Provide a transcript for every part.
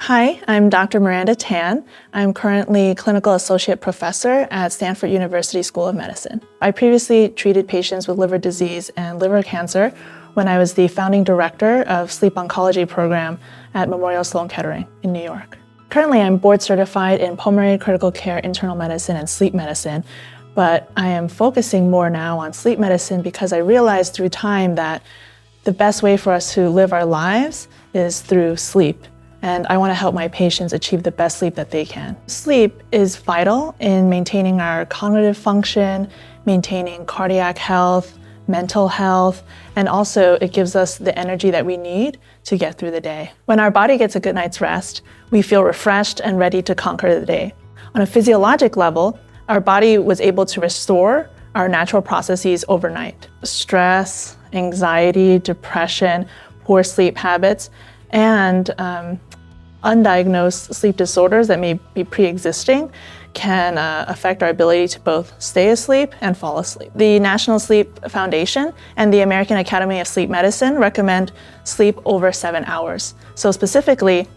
Hi, I'm Dr. Miranda Tan. I'm currently Clinical Associate Professor at Stanford University School of Medicine. I previously treated patients with liver disease and liver cancer when I was the founding director of Sleep Oncology Program at Memorial Sloan Kettering in New York. Currently, I'm board certified in pulmonary critical care, internal medicine, and sleep medicine, but I am focusing more now on sleep medicine because I realized through time that the best way for us to live our lives is through sleep. And I want to help my patients achieve the best sleep that they can. Sleep is vital in maintaining our cognitive function, maintaining cardiac health, mental health, and also it gives us the energy that we need to get through the day. When our body gets a good night's rest, we feel refreshed and ready to conquer the day. On a physiologic level, our body was able to restore our natural processes overnight. Stress, anxiety, depression, poor sleep habits, and undiagnosed sleep disorders that may be pre-existing can affect our ability to both stay asleep and fall asleep. The National Sleep Foundation and the American Academy of Sleep Medicine recommend sleep over 7 hours. So specifically,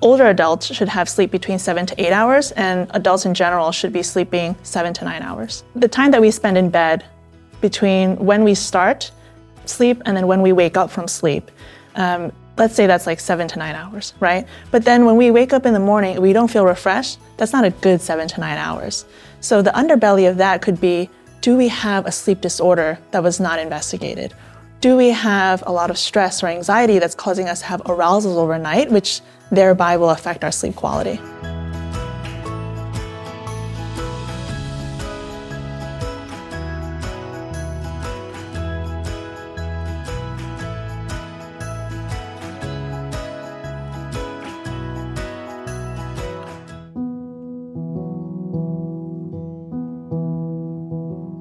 older adults should have sleep between 7 to 8 hours, and adults in general should be sleeping 7 to 9 hours. The time that we spend in bed between when we start sleep and then when we wake up from sleep, let's say that's like 7 to 9 hours, right? But then when we wake up in the morning and we don't feel refreshed, that's not a good 7 to 9 hours. So the underbelly of that could be, do we have a sleep disorder that was not investigated? Do we have a lot of stress or anxiety that's causing us to have arousals overnight, which thereby will affect our sleep quality?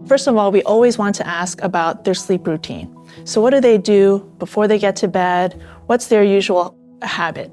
First of all, we always want to ask about their sleep routine. So what do they do before they get to bed? What's their usual habit?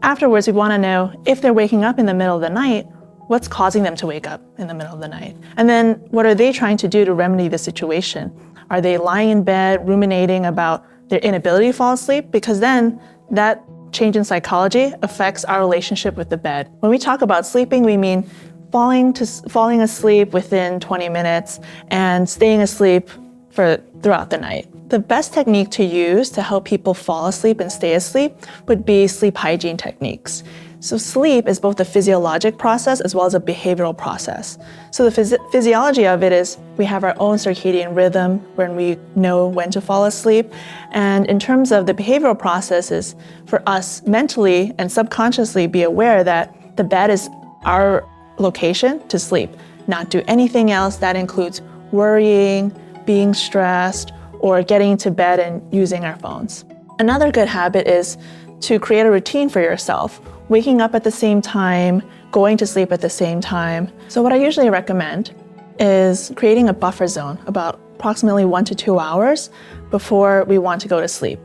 Afterwards, we want to know if they're waking up in the middle of the night, what's causing them to wake up in the middle of the night? And then what are they trying to do to remedy the situation? Are they lying in bed, ruminating about their inability to fall asleep? Because then that change in psychology affects our relationship with the bed. When we talk about sleeping, we mean falling asleep within 20 minutes and staying asleep throughout the night. The best technique to use to help people fall asleep and stay asleep would be sleep hygiene techniques. So sleep is both a physiologic process as well as a behavioral process. So the physiology of it is we have our own circadian rhythm when we know when to fall asleep. And in terms of the behavioral process is for us mentally and subconsciously be aware that the bed is our location to sleep, not do anything else. That includes worrying, being stressed, or getting into bed and using our phones. Another good habit is to create a routine for yourself, waking up at the same time, going to sleep at the same time. So what I usually recommend is creating a buffer zone about approximately 1 to 2 hours before we want to go to sleep.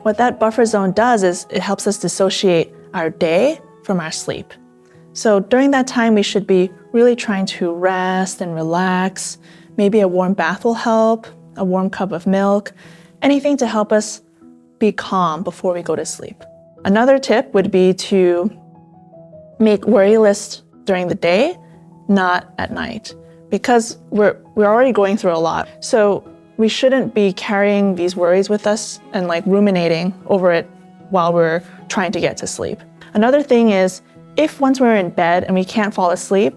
What that buffer zone does is it helps us dissociate our day from our sleep. So during that time, we should be really trying to rest and relax. Maybe a warm bath will help, a warm cup of milk, anything to help us be calm before we go to sleep. Another tip would be to make worry lists during the day, not at night, because we're already going through a lot. So we shouldn't be carrying these worries with us and like ruminating over it while we're trying to get to sleep. Another thing is, if once we're in bed and we can't fall asleep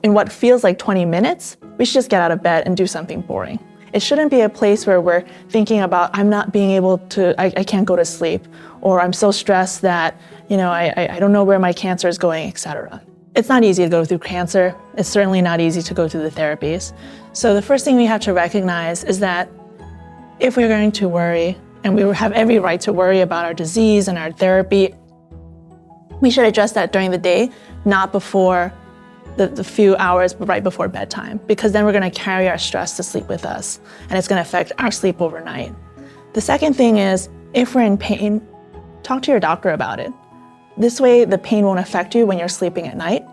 in what feels like 20 minutes, we should just get out of bed and do something boring. It shouldn't be a place where we're thinking about, I'm not being able to, I can't go to sleep, or I'm so stressed that, I don't know where my cancer is going, etc. It's not easy to go through cancer. It's certainly not easy to go through the therapies. So the first thing we have to recognize is that if we're going to worry, and we have every right to worry about our disease and our therapy, we should address that during the day, not before the few hours right before bedtime, because then we're going to carry our stress to sleep with us, and it's going to affect our sleep overnight. The second thing is, if we're in pain, talk to your doctor about it. This way, the pain won't affect you when you're sleeping at night.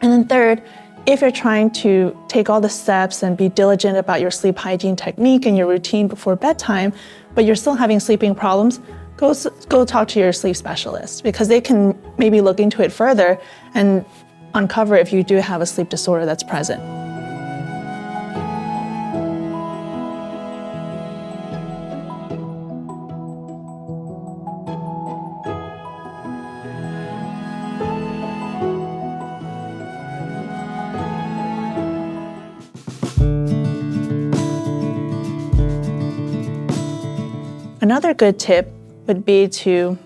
And then third, if you're trying to take all the steps and be diligent about your sleep hygiene technique and your routine before bedtime, but you're still having sleeping problems, go go talk to your sleep specialist because they can maybe look into it further and uncover if you do have a sleep disorder that's present. Another good tip would be to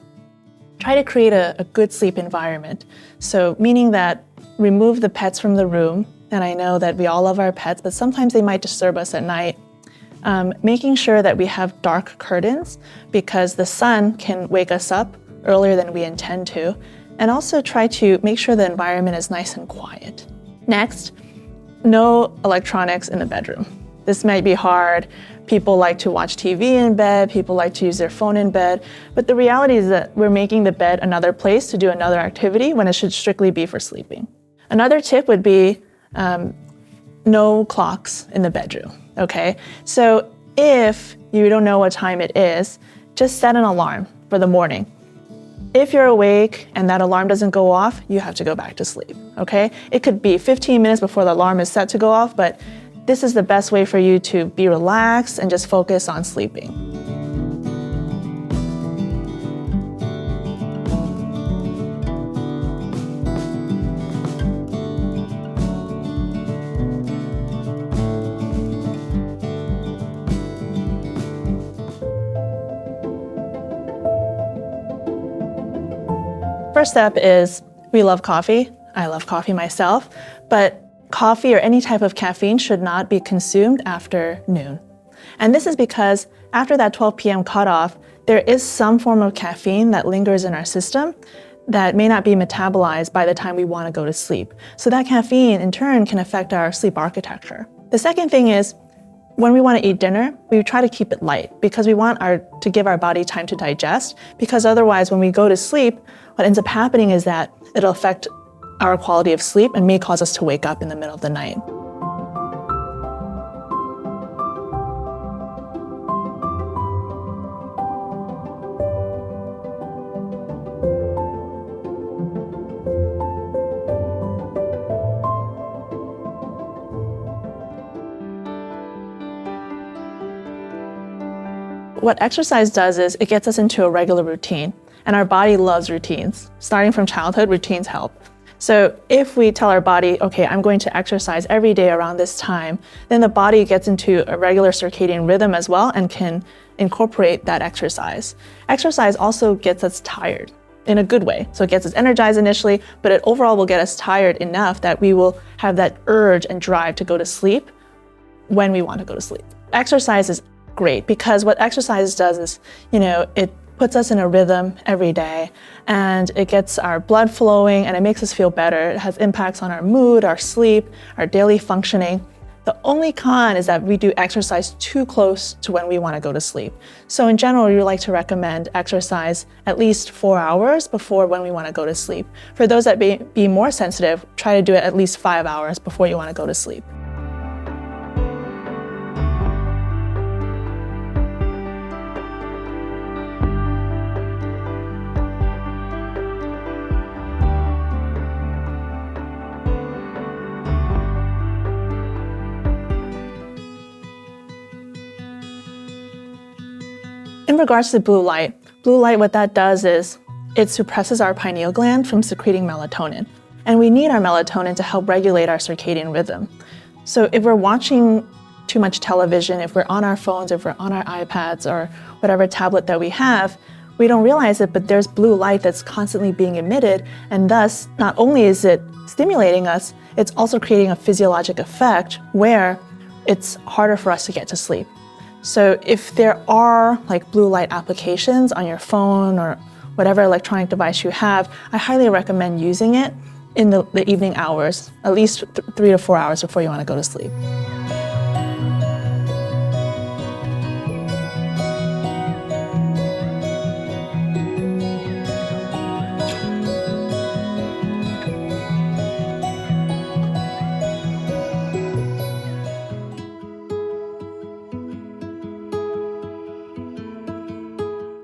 try to create a good sleep environment. So meaning that remove the pets from the room. And I know that we all love our pets, but sometimes they might disturb us at night. Making sure that we have dark curtains because the sun can wake us up earlier than we intend to. And also try to make sure the environment is nice and quiet. Next, no electronics in the bedroom. This might be hard. People like to watch TV in bed, people like to use their phone in bed, but the reality is that we're making the bed another place to do another activity when it should strictly be for sleeping. Another tip would be no clocks in the bedroom, okay? So if you don't know what time it is, just set an alarm for the morning. If you're awake and that alarm doesn't go off, you have to go back to sleep, okay? It could be 15 minutes before the alarm is set to go off, but this is the best way for you to be relaxed and just focus on sleeping. First step is we love coffee. I love coffee myself, but coffee or any type of caffeine should not be consumed after noon. And this is because after that 12 p.m. cutoff, there is some form of caffeine that lingers in our system that may not be metabolized by the time we want to go to sleep. So that caffeine in turn can affect our sleep architecture. The second thing is when we want to eat dinner, we try to keep it light because we want to give our body time to digest, because otherwise when we go to sleep, what ends up happening is that it'll affect our quality of sleep and may cause us to wake up in the middle of the night. What exercise does is it gets us into a regular routine, and our body loves routines. Starting from childhood, routines help. So if we tell our body, okay, I'm going to exercise every day around this time, then the body gets into a regular circadian rhythm as well and can incorporate that exercise. Exercise also gets us tired in a good way. So it gets us energized initially, but it overall will get us tired enough that we will have that urge and drive to go to sleep when we want to go to sleep. Exercise is great because what exercise does is, it puts us in a rhythm every day and it gets our blood flowing and it makes us feel better. It has impacts on our mood, our sleep, our daily functioning. The only con is that we do exercise too close to when we want to go to sleep. So in general, we like to recommend exercise at least 4 hours before when we want to go to sleep. For those that be more sensitive, try to do it at least 5 hours before you want to go to sleep. In regards to blue light, what that does is it suppresses our pineal gland from secreting melatonin. And we need our melatonin to help regulate our circadian rhythm. So if we're watching too much television, if we're on our phones, if we're on our iPads or whatever tablet that we have, we don't realize it, but there's blue light that's constantly being emitted. And thus, not only is it stimulating us, it's also creating a physiologic effect where it's harder for us to get to sleep. So if there are blue light applications on your phone or whatever electronic device you have, I highly recommend using it in the evening hours, at least 3 to 4 hours before you want to go to sleep.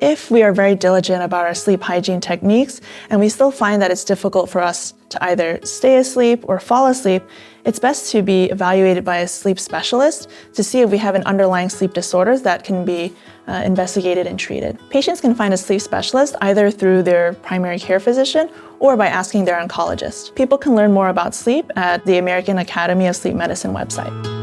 if we are very diligent about our sleep hygiene techniques and we still find that it's difficult for us to either stay asleep or fall asleep, it's best to be evaluated by a sleep specialist to see if we have an underlying sleep disorders that can be investigated and treated. Patients can find a sleep specialist either through their primary care physician or by asking their oncologist. People can learn more about sleep at the American Academy of Sleep Medicine website.